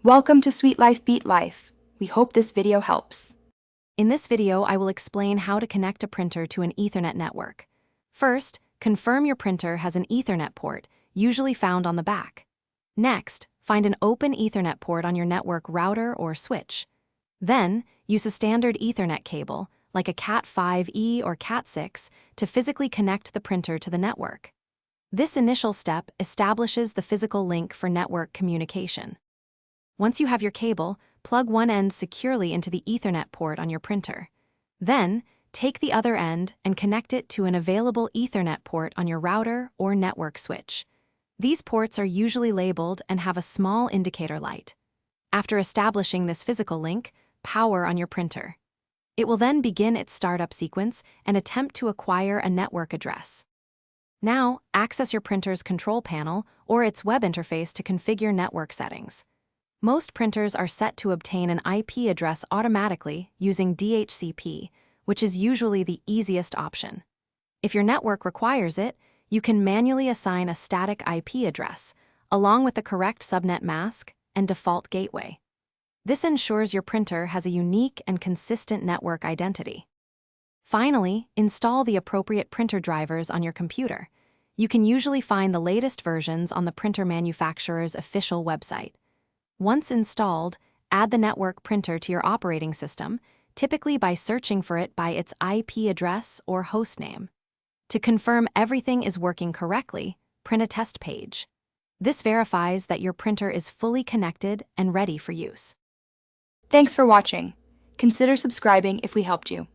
Welcome to Sweet Life Beat Life. We hope this video helps. In this video, I will explain how to connect a printer to an Ethernet network. First, confirm your printer has an Ethernet port, usually found on the back. Next, find an open Ethernet port on your network router or switch. Then, use a standard Ethernet cable, like a Cat5e or Cat6, to physically connect the printer to the network. This initial step establishes the physical link for network communication. Once you have your cable, plug one end securely into the Ethernet port on your printer. Then, take the other end and connect it to an available Ethernet port on your router or network switch. These ports are usually labeled and have a small indicator light. After establishing this physical link, power on your printer. It will then begin its startup sequence and attempt to acquire a network address. Now, access your printer's control panel or its web interface to configure network settings. Most printers are set to obtain an IP address automatically using DHCP, which is usually the easiest option. If your network requires it, you can manually assign a static IP address, along with the correct subnet mask and default gateway. This ensures your printer has a unique and consistent network identity. Finally, install the appropriate printer drivers on your computer. You can usually find the latest versions on the printer manufacturer's official website. Once installed, add the network printer to your operating system, typically by searching for it by its IP address or hostname. To confirm everything is working correctly, print a test page. This verifies that your printer is fully connected and ready for use. Thanks for watching. Consider subscribing if we helped you.